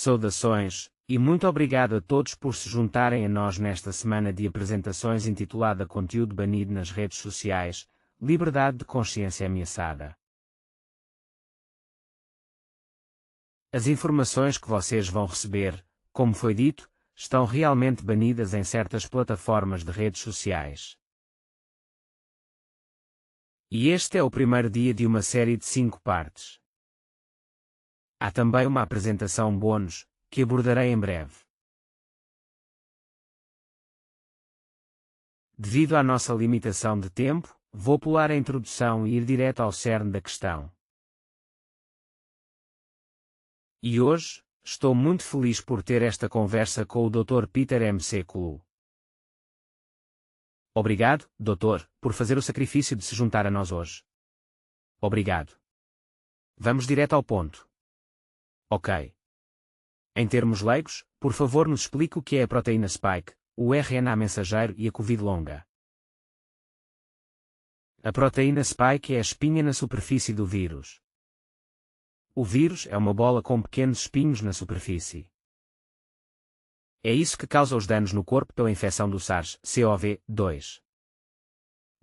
Saudações, e muito obrigado a todos por se juntarem a nós nesta semana de apresentações intitulada Conteúdo banido nas redes sociais, liberdade de consciência ameaçada. As informações que vocês vão receber, como foi dito, estão realmente banidas em certas plataformas de redes sociais. E este é o primeiro dia de uma série de 5 partes. Há também uma apresentação bônus, que abordarei em breve. Devido à nossa limitação de tempo, vou pular a introdução e ir direto ao cerne da questão. E hoje, estou muito feliz por ter esta conversa com o Dr. Peter M. Sekulu. Obrigado, doutor, por fazer o sacrifício de se juntar a nós hoje. Obrigado. Vamos direto ao ponto. Ok. Em termos leigos, por favor nos explique o que é a proteína spike, o RNA mensageiro e a Covid longa. A proteína spike é a espinha na superfície do vírus. O vírus é uma bola com pequenos espinhos na superfície. É isso que causa os danos no corpo pela infecção do SARS-CoV-2.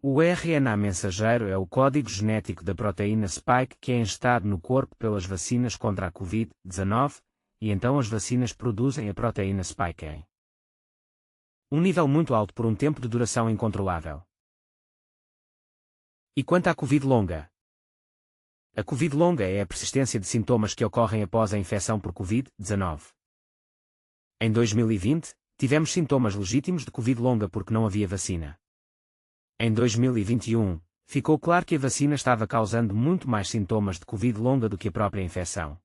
O RNA mensageiro é o código genético da proteína spike que é injetado no corpo pelas vacinas contra a Covid-19, e então as vacinas produzem a proteína spike em um nível muito alto por um tempo de duração incontrolável. E quanto à Covid longa? A Covid longa é a persistência de sintomas que ocorrem após a infecção por Covid-19. Em 2020, tivemos sintomas legítimos de Covid longa porque não havia vacina. Em 2021, ficou claro que a vacina estava causando muito mais sintomas de Covid longa do que a própria infecção.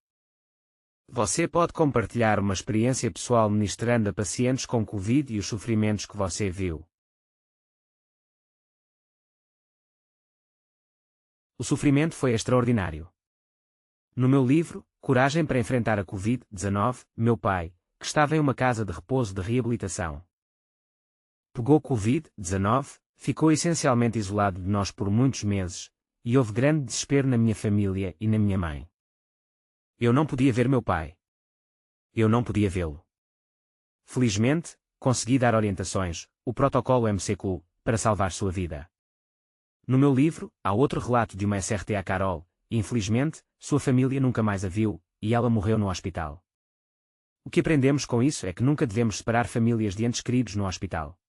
Você pode compartilhar uma experiência pessoal ministrando a pacientes com Covid e os sofrimentos que você viu. O sofrimento foi extraordinário. No meu livro, Coragem para enfrentar a Covid-19, meu pai, que estava em uma casa de repouso de reabilitação, pegou Covid-19, ficou essencialmente isolado de nós por muitos meses, e houve grande desespero na minha família e na minha mãe. Eu não podia ver meu pai. Eu não podia vê-lo. Felizmente, consegui dar orientações, o protocolo MCQ, para salvar sua vida. No meu livro, há outro relato de uma SRTA Carol, e infelizmente, sua família nunca mais a viu, e ela morreu no hospital. O que aprendemos com isso é que nunca devemos separar famílias de entes queridos no hospital.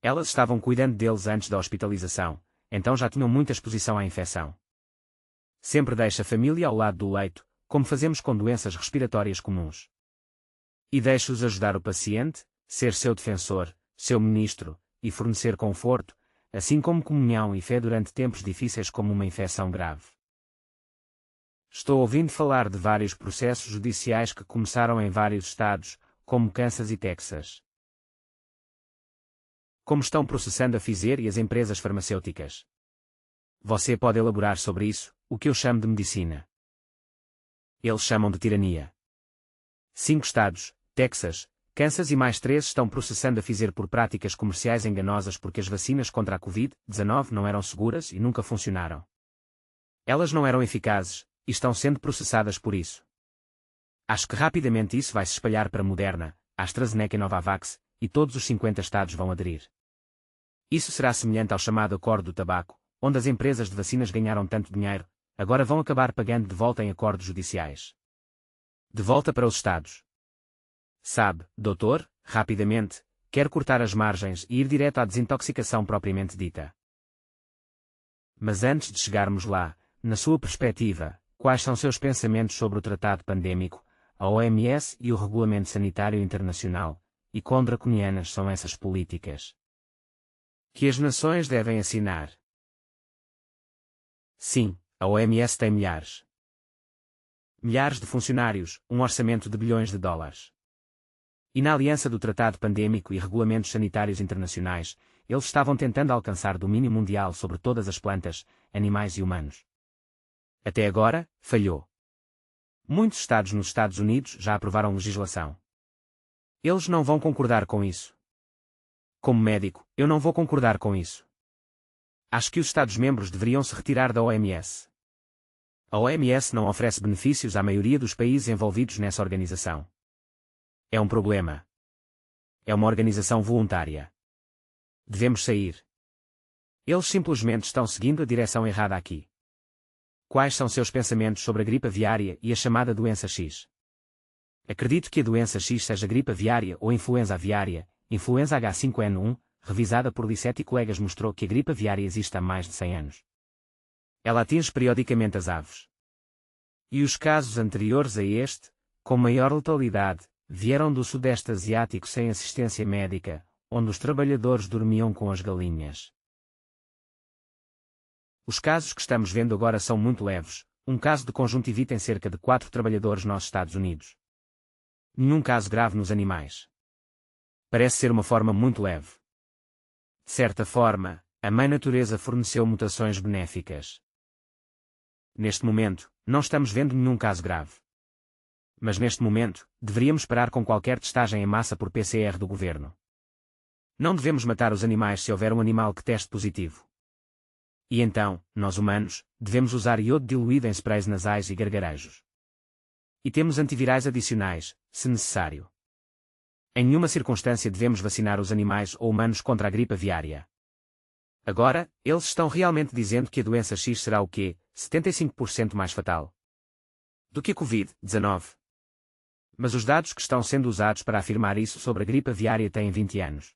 Elas estavam cuidando deles antes da hospitalização, então já tinham muita exposição à infecção. Sempre deixe a família ao lado do leito, como fazemos com doenças respiratórias comuns. E deixe-os ajudar o paciente, ser seu defensor, seu ministro, e fornecer conforto, assim como comunhão e fé durante tempos difíceis como uma infecção grave. Estou ouvindo falar de vários processos judiciais que começaram em vários estados, como Kansas e Texas. Como estão processando a Pfizer e as empresas farmacêuticas? Você pode elaborar sobre isso, o que eu chamo de medicina. Eles chamam de tirania. 5 estados, Texas, Kansas e mais 3 estão processando a Pfizer por práticas comerciais enganosas porque as vacinas contra a Covid-19 não eram seguras e nunca funcionaram. Elas não eram eficazes, e estão sendo processadas por isso. Acho que rapidamente isso vai se espalhar para Moderna, AstraZeneca e Novavax, e todos os 50 estados vão aderir. Isso será semelhante ao chamado Acordo do Tabaco, onde as empresas de vacinas ganharam tanto dinheiro, agora vão acabar pagando de volta em acordos judiciais. De volta para os estados. Sabe, doutor, rapidamente, quero cortar as margens e ir direto à desintoxicação propriamente dita. Mas antes de chegarmos lá, na sua perspectiva, quais são seus pensamentos sobre o Tratado Pandêmico, a OMS e o Regulamento Sanitário Internacional, e quão draconianas são essas políticas que as nações devem assinar? Sim, a OMS tem milhares de funcionários, um orçamento de bilhões de dólares. E na aliança do Tratado Pandêmico e Regulamentos Sanitários Internacionais, eles estavam tentando alcançar domínio mundial sobre todas as plantas, animais e humanos. Até agora, falhou. Muitos estados nos Estados Unidos já aprovaram legislação. Eles não vão concordar com isso. Como médico, eu não vou concordar com isso. Acho que os Estados-membros deveriam se retirar da OMS. A OMS não oferece benefícios à maioria dos países envolvidos nessa organização. É um problema. É uma organização voluntária. Devemos sair. Eles simplesmente estão seguindo a direção errada aqui. Quais são seus pensamentos sobre a gripe aviária e a chamada doença X? Acredito que a doença X seja gripe aviária ou influenza aviária. Influenza H5N1, revisada por Lisset e colegas, mostrou que a gripe aviária existe há mais de 100 anos. Ela atinge periodicamente as aves. E os casos anteriores a este, com maior letalidade, vieram do Sudeste Asiático sem assistência médica, onde os trabalhadores dormiam com as galinhas. Os casos que estamos vendo agora são muito leves. Um caso de conjuntivite em cerca de 4 trabalhadores nos Estados Unidos. Nenhum caso grave nos animais. Parece ser uma forma muito leve. De certa forma, a Mãe Natureza forneceu mutações benéficas. Neste momento, não estamos vendo nenhum caso grave. Mas neste momento, deveríamos parar com qualquer testagem em massa por PCR do governo. Não devemos matar os animais se houver um animal que teste positivo. E então, nós humanos, devemos usar iodo diluído em sprays nasais e gargarejos. E temos antivirais adicionais, se necessário. Em nenhuma circunstância devemos vacinar os animais ou humanos contra a gripe aviária. Agora, eles estão realmente dizendo que a doença X será o quê? 75% mais fatal do que a Covid-19. Mas os dados que estão sendo usados para afirmar isso sobre a gripe aviária têm 20 anos.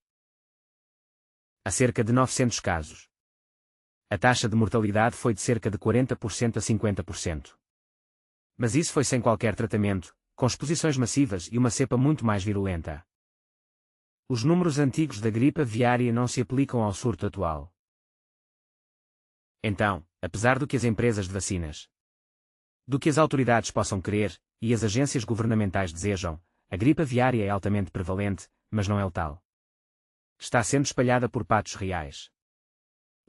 Há cerca de 900 casos. A taxa de mortalidade foi de cerca de 40% a 50%. Mas isso foi sem qualquer tratamento, com exposições massivas e uma cepa muito mais virulenta. Os números antigos da gripe aviária não se aplicam ao surto atual. Então, apesar do que as empresas de vacinas, do que as autoridades possam querer, e as agências governamentais desejam, a gripe aviária é altamente prevalente, mas não é letal. Está sendo espalhada por patos reais.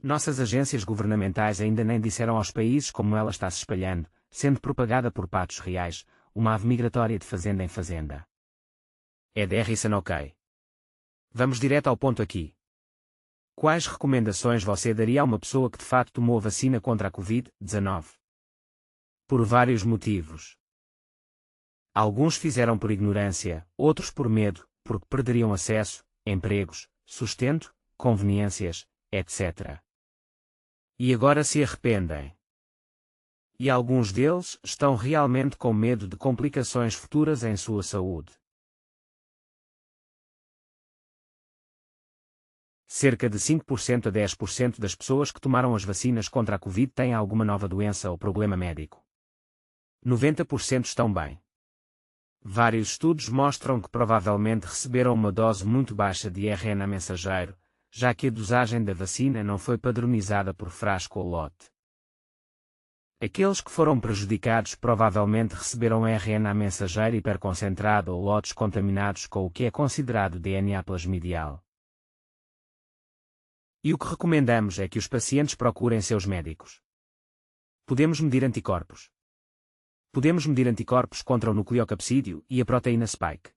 Nossas agências governamentais ainda nem disseram aos países como ela está se espalhando, sendo propagada por patos reais, uma ave migratória de fazenda em fazenda. É Harrison, ok. Vamos direto ao ponto aqui. Quais recomendações você daria a uma pessoa que de fato tomou a vacina contra a Covid-19? Por vários motivos. Alguns fizeram por ignorância, outros por medo, porque perderiam acesso, empregos, sustento, conveniências, etc. E agora se arrependem. E alguns deles estão realmente com medo de complicações futuras em sua saúde. Cerca de 5% a 10% das pessoas que tomaram as vacinas contra a Covid têm alguma nova doença ou problema médico. 90% estão bem. Vários estudos mostram que provavelmente receberam uma dose muito baixa de RNA mensageiro, já que a dosagem da vacina não foi padronizada por frasco ou lote. Aqueles que foram prejudicados provavelmente receberam RNA mensageiro hiperconcentrado ou lotes contaminados com o que é considerado DNA plasmidial. E o que recomendamos é que os pacientes procurem seus médicos. Podemos medir anticorpos. Podemos medir anticorpos contra o nucleocapsídeo e a proteína spike.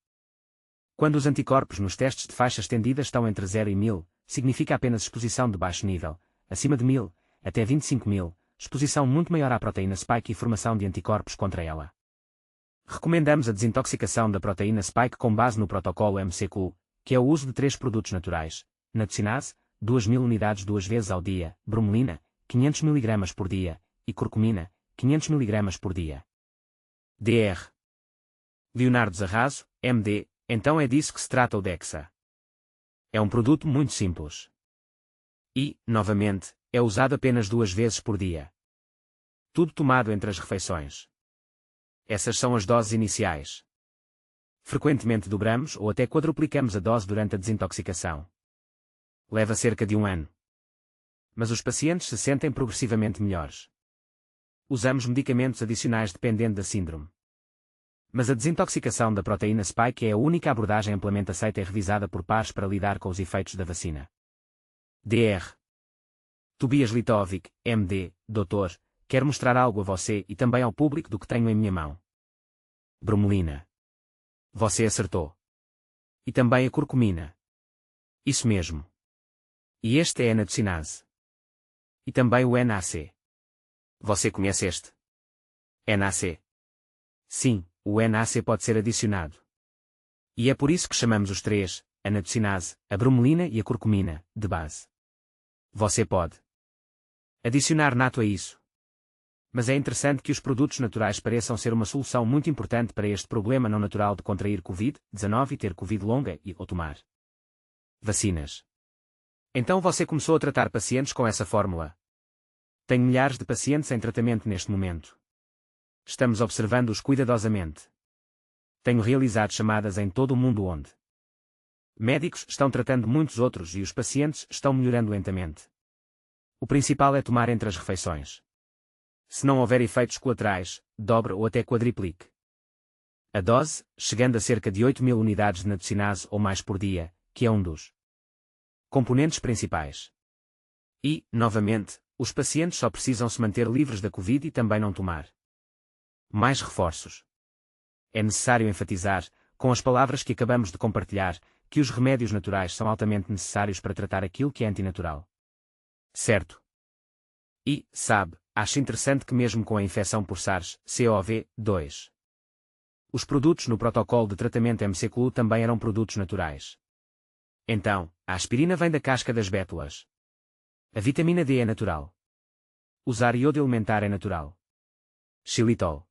Quando os anticorpos nos testes de faixa estendida estão entre 0 e 1000, significa apenas exposição de baixo nível, acima de 1000, até 25.000, exposição muito maior à proteína spike e formação de anticorpos contra ela. Recomendamos a desintoxicação da proteína spike com base no protocolo MCQ, que é o uso de 3 produtos naturais: natocinase, 2000 unidades 2 vezes ao dia, bromelina, 500 mg por dia, e curcumina, 500 mg por dia. Dr. Leonardo Zarrazo, MD, então é disso que se trata o Dexa. É um produto muito simples. E, novamente, é usado apenas 2 vezes por dia. Tudo tomado entre as refeições. Essas são as doses iniciais. Frequentemente dobramos ou até quadruplicamos a dose durante a desintoxicação. Leva cerca de 1 ano. Mas os pacientes se sentem progressivamente melhores. Usamos medicamentos adicionais dependendo da síndrome. Mas a desintoxicação da proteína spike é a única abordagem amplamente aceita e revisada por pares para lidar com os efeitos da vacina. Dr. Tobias Litovic, MD, Dr. Quero mostrar algo a você e também ao público do que tenho em minha mão. Bromelina. Você acertou. E também a curcumina. Isso mesmo. E este é a natocinase. E também o NAC. Você conhece este? NaC. Sim, o NaC pode ser adicionado. E é por isso que chamamos os três, a natocinase, a bromelina e a curcumina, de base. Você pode adicionar nato a isso. Mas é interessante que os produtos naturais pareçam ser uma solução muito importante para este problema não natural de contrair Covid-19 e ter Covid longa ou tomar vacinas. Então você começou a tratar pacientes com essa fórmula. Tenho milhares de pacientes em tratamento neste momento. Estamos observando-os cuidadosamente. Tenho realizado chamadas em todo o mundo onde médicos estão tratando muitos outros e os pacientes estão melhorando lentamente. O principal é tomar entre as refeições. Se não houver efeitos colaterais, dobre ou até quadriplique a dose, chegando a cerca de 8.000 unidades de natocinase ou mais por dia, que é um dos componentes principais. E, novamente, os pacientes só precisam se manter livres da Covid e também não tomar mais reforços. É necessário enfatizar, com as palavras que acabamos de compartilhar, que os remédios naturais são altamente necessários para tratar aquilo que é antinatural. Certo? E, sabe, acho interessante que mesmo com a infecção por SARS-CoV-2, os produtos no protocolo de tratamento MCQ também eram produtos naturais. Então, a aspirina vem da casca das bétulas. A vitamina D é natural. Usar iodo elementar é natural. Xilitol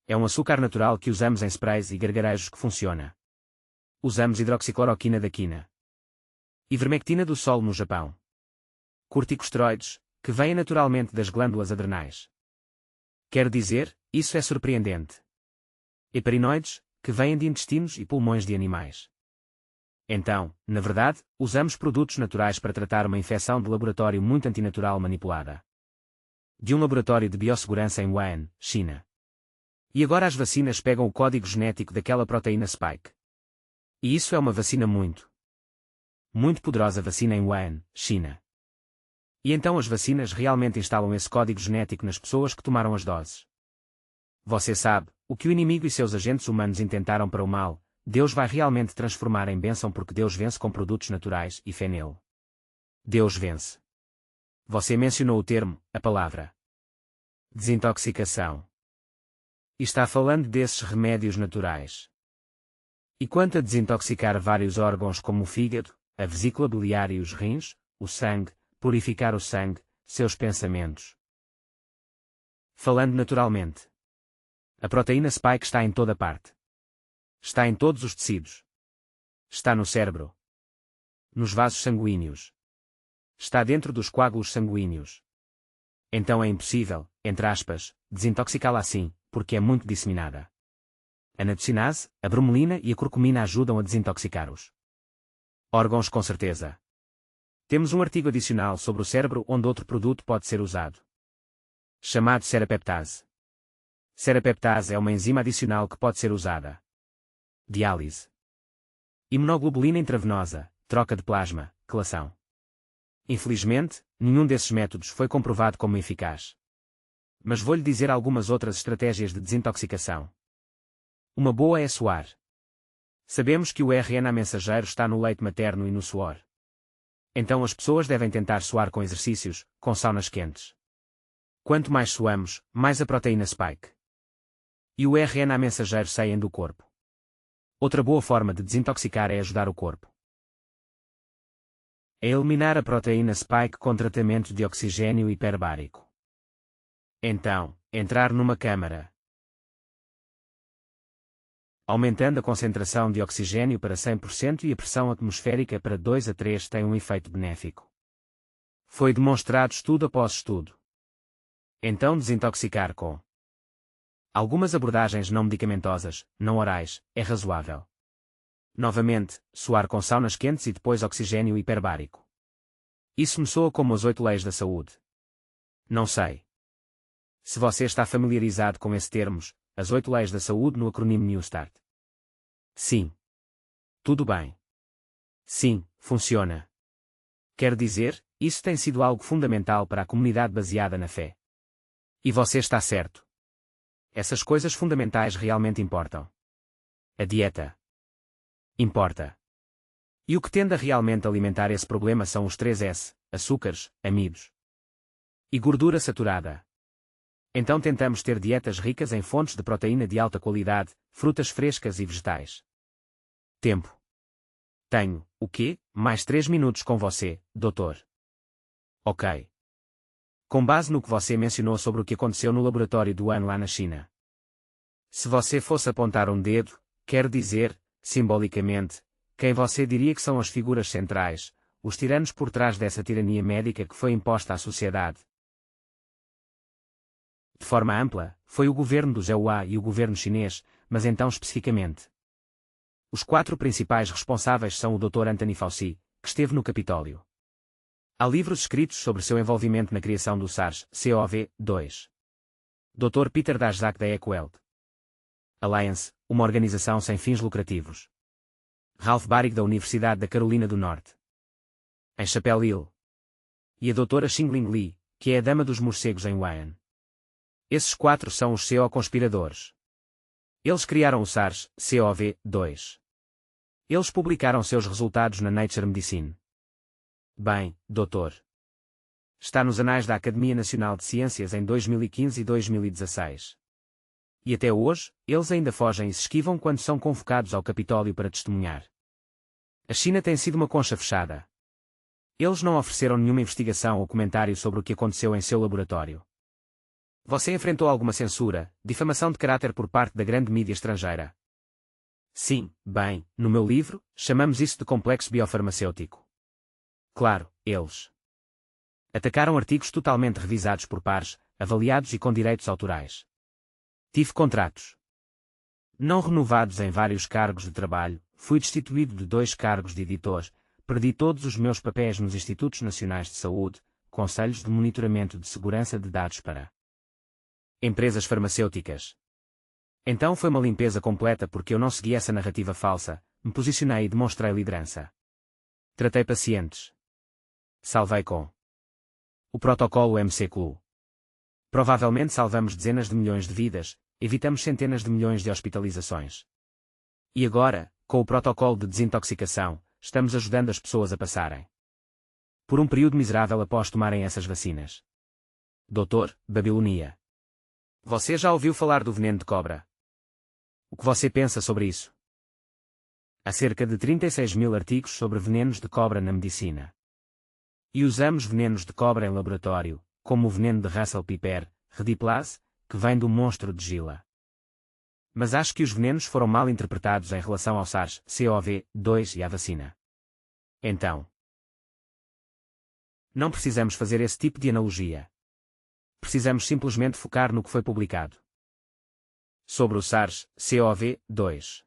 é um açúcar natural que usamos em sprays e gargarejos que funciona. Usamos hidroxicloroquina da quina. Ivermectina do solo no Japão. Corticosteroides, que vêm naturalmente das glândulas adrenais. Quero dizer, isso é surpreendente. Heparinoides, que vêm de intestinos e pulmões de animais. Então, na verdade, usamos produtos naturais para tratar uma infecção de laboratório muito antinatural manipulada. De um laboratório de biossegurança em Wuhan, China. E agora as vacinas pegam o código genético daquela proteína spike. E isso é uma vacina muito poderosa vacina em Wuhan, China. E então as vacinas realmente instalam esse código genético nas pessoas que tomaram as doses. Você sabe, o que o inimigo e seus agentes humanos intentaram para o mal, Deus vai realmente transformar em bênção porque Deus vence com produtos naturais e fé nele. Deus vence. Você mencionou o termo, a palavra desintoxicação. E está falando desses remédios naturais. E quanto a desintoxicar vários órgãos como o fígado, a vesícula biliar e os rins, o sangue, purificar o sangue, seus pensamentos. Falando naturalmente. A proteína spike está em toda parte. Está em todos os tecidos. Está no cérebro. Nos vasos sanguíneos. Está dentro dos coágulos sanguíneos. Então é impossível, entre aspas, desintoxicá-la assim, porque é muito disseminada. A natocinase, a bromelina e a curcumina ajudam a desintoxicar os órgãos com certeza. Temos um artigo adicional sobre o cérebro onde outro produto pode ser usado. Chamado serapeptase. Serapeptase é uma enzima adicional que pode ser usada. Diálise. Imunoglobulina intravenosa, troca de plasma, quelação. Infelizmente, nenhum desses métodos foi comprovado como eficaz. Mas vou-lhe dizer algumas outras estratégias de desintoxicação. Uma boa é suar. Sabemos que o RNA mensageiro está no leite materno e no suor. Então as pessoas devem tentar suar com exercícios, com saunas quentes. Quanto mais suamos, mais a proteína spike e o RNA mensageiro saem do corpo. Outra boa forma de desintoxicar é ajudar o corpo a eliminar a proteína spike com tratamento de oxigênio hiperbárico. Então, entrar numa câmara, aumentando a concentração de oxigênio para 100% e a pressão atmosférica para 2 a 3 tem um efeito benéfico. Foi demonstrado estudo após estudo. Então desintoxicar com algumas abordagens não medicamentosas, não orais, é razoável. Novamente, suar com saunas quentes e depois oxigênio hiperbárico. Isso me soa como as 8 leis da saúde. Não sei se você está familiarizado com esses termos, as 8 leis da saúde no acronimo New Start. Sim. Tudo bem. Sim, funciona. Quer dizer, isso tem sido algo fundamental para a comunidade baseada na fé. E você está certo. Essas coisas fundamentais realmente importam. A dieta importa. E o que tende a realmente alimentar esse problema são os 3 S, açúcares, amidos e gordura saturada. Então tentamos ter dietas ricas em fontes de proteína de alta qualidade, frutas frescas e vegetais. Tempo. Tenho, o quê? Mais 3 minutos com você, doutor. Ok. Com base no que você mencionou sobre o que aconteceu no laboratório do Wuhan lá na China. Se você fosse apontar um dedo, quero dizer, simbolicamente, quem você diria que são as figuras centrais, os tiranos por trás dessa tirania médica que foi imposta à sociedade? De forma ampla, foi o governo do ZEUA e o governo chinês, mas então especificamente. Os 4 principais responsáveis são o Dr. Anthony Fauci, que esteve no Capitólio. Há livros escritos sobre seu envolvimento na criação do SARS-CoV-2. Dr. Peter Daszak da EcoHealth Alliance, uma organização sem fins lucrativos. Ralph Baric da Universidade da Carolina do Norte. Em Chapel Hill. E a Dra. Xingling Li, que é a dama dos morcegos em Wuhan. Esses 4 são os CO-conspiradores. Eles criaram o SARS-CoV-2. Eles publicaram seus resultados na Nature Medicine. Bem, doutor. Está nos anais da Academia Nacional de Ciências em 2015 e 2016. E até hoje, eles ainda fogem e se esquivam quando são convocados ao Capitólio para testemunhar. A China tem sido uma concha fechada. Eles não ofereceram nenhuma investigação ou comentário sobre o que aconteceu em seu laboratório. Você enfrentou alguma censura, difamação de caráter por parte da grande mídia estrangeira? Sim, bem, no meu livro, chamamos isso de complexo biofarmacêutico. Claro, eles atacaram artigos totalmente revisados por pares, avaliados e com direitos autorais. Tive contratos não renovados em vários cargos de trabalho, fui destituído de 2 cargos de editor, perdi todos os meus papéis nos Institutos Nacionais de Saúde, conselhos de monitoramento de segurança de dados para empresas farmacêuticas. Então foi uma limpeza completa porque eu não segui essa narrativa falsa, me posicionei e demonstrei liderança. Tratei pacientes. Salvei com o protocolo MC-CLU. Provavelmente salvamos dezenas de milhões de vidas, evitamos centenas de milhões de hospitalizações. E agora, com o protocolo de desintoxicação, estamos ajudando as pessoas a passarem por um período miserável após tomarem essas vacinas. Doutor, Babilonia. Você já ouviu falar do veneno de cobra? O que você pensa sobre isso? Há cerca de 36 mil artigos sobre venenos de cobra na medicina. E usamos venenos de cobra em laboratório, como o veneno de Russell Piper, Rediplase, que vem do monstro de Gila. Mas acho que os venenos foram mal interpretados em relação ao SARS-CoV-2 e à vacina. Então, não precisamos fazer esse tipo de analogia. Precisamos simplesmente focar no que foi publicado. Sobre o SARS-CoV-2.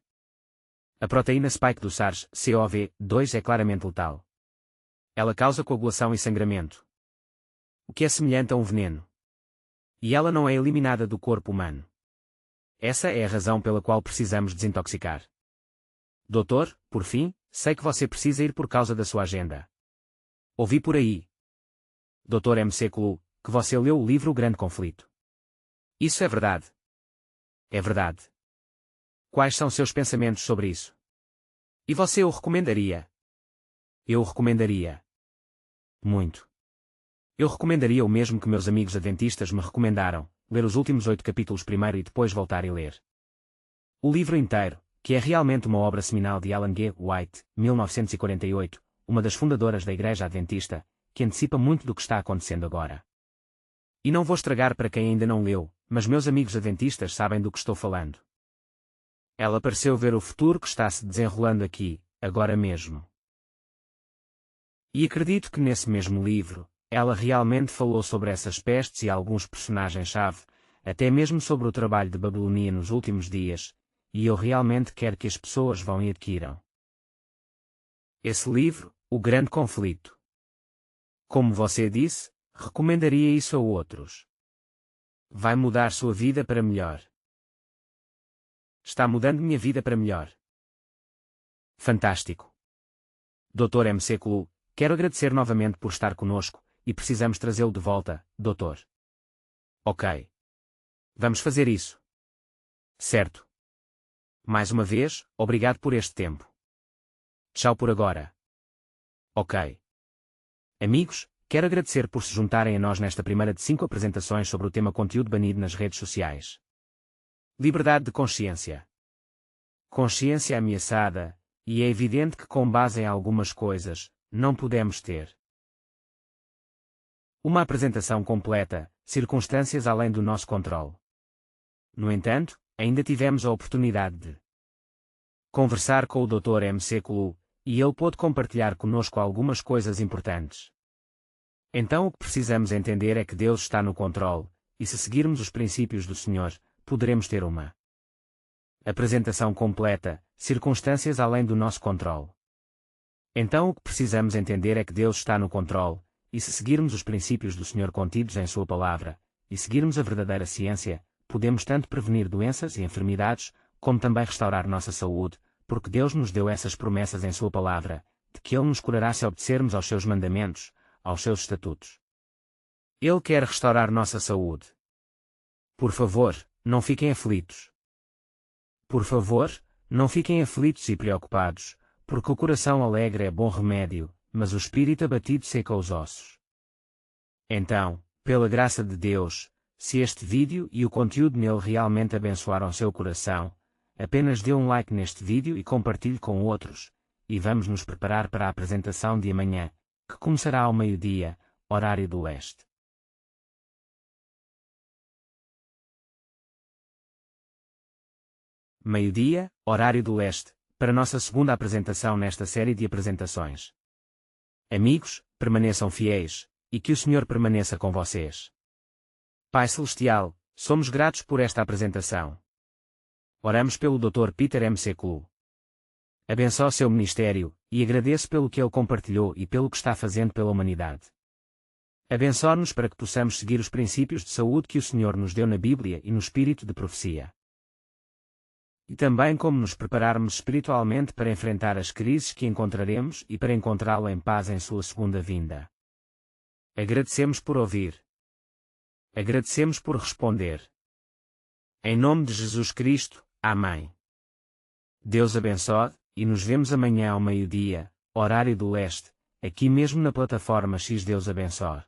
A proteína spike do SARS-CoV-2 é claramente letal. Ela causa coagulação e sangramento, o que é semelhante a um veneno. E ela não é eliminada do corpo humano. Essa é a razão pela qual precisamos desintoxicar. Doutor, por fim, sei que você precisa ir por causa da sua agenda. Ouvi por aí, Dr. MC-CLU, que você leu o livro O Grande Conflito. Isso é verdade. É verdade. Quais são seus pensamentos sobre isso? E você o recomendaria? Eu o recomendaria. Muito. Eu recomendaria o mesmo que meus amigos adventistas me recomendaram, ler os últimos 8 capítulos primeiro e depois voltar e ler o livro inteiro, que é realmente uma obra seminal de Ellen G. White, 1948, uma das fundadoras da Igreja Adventista, que antecipa muito do que está acontecendo agora. E não vou estragar para quem ainda não leu, mas meus amigos adventistas sabem do que estou falando. Ela pareceu ver o futuro que está se desenrolando aqui, agora mesmo. E acredito que nesse mesmo livro, ela realmente falou sobre essas pestes e alguns personagens-chave, até mesmo sobre o trabalho de Babilonia nos últimos dias, e eu realmente quero que as pessoas vão e adquiram esse livro, O Grande Conflito. Como você disse, recomendaria isso a outros. Vai mudar sua vida para melhor. Está mudando minha vida para melhor. Fantástico. Dr. MC-CLU, quero agradecer novamente por estar conosco, e precisamos trazê-lo de volta, doutor. Ok. Vamos fazer isso. Certo. Mais uma vez, obrigado por este tempo. Tchau por agora. Ok. Amigos, quero agradecer por se juntarem a nós nesta primeira de 5 apresentações sobre o tema conteúdo banido nas redes sociais. Liberdade de consciência. Consciência ameaçada, e é evidente que com base em algumas coisas, não podemos ter uma apresentação completa, circunstâncias além do nosso controle. No entanto, ainda tivemos a oportunidade de conversar com o Dr. MC Kulu, e ele pôde compartilhar conosco algumas coisas importantes. Então o que precisamos entender é que Deus está no controle, e se seguirmos os princípios do Senhor, poderemos ter uma apresentação completa, circunstâncias além do nosso controle. Então o que precisamos entender é que Deus está no controle, e se seguirmos os princípios do Senhor contidos em Sua palavra, e seguirmos a verdadeira ciência, podemos tanto prevenir doenças e enfermidades, como também restaurar nossa saúde, porque Deus nos deu essas promessas em Sua palavra, de que Ele nos curará se obedecermos aos Seus mandamentos, aos Seus estatutos. Ele quer restaurar nossa saúde. Por favor, não fiquem aflitos. Por favor, não fiquem aflitos e preocupados, porque o coração alegre é bom remédio, mas o espírito abatido seca os ossos. Então, pela graça de Deus, se este vídeo e o conteúdo nele realmente abençoaram seu coração, apenas dê um like neste vídeo e compartilhe com outros, e vamos nos preparar para a apresentação de amanhã, que começará ao meio-dia, horário do leste. Meio-dia, horário do leste, para nossa segunda apresentação nesta série de apresentações. Amigos, permaneçam fiéis, e que o Senhor permaneça com vocês. Pai Celestial, somos gratos por esta apresentação. Oramos pelo Dr. Peter MC Kulu. Abençoe seu ministério, e agradeço pelo que ele compartilhou e pelo que está fazendo pela humanidade. Abençoe-nos para que possamos seguir os princípios de saúde que o Senhor nos deu na Bíblia e no espírito de profecia. E também como nos prepararmos espiritualmente para enfrentar as crises que encontraremos e para encontrá-lo em paz em sua segunda vinda. Agradecemos por ouvir. Agradecemos por responder. Em nome de Jesus Cristo, amém. Deus abençoe, e nos vemos amanhã ao meio-dia, horário do leste, aqui mesmo na plataforma X. Deus abençoe.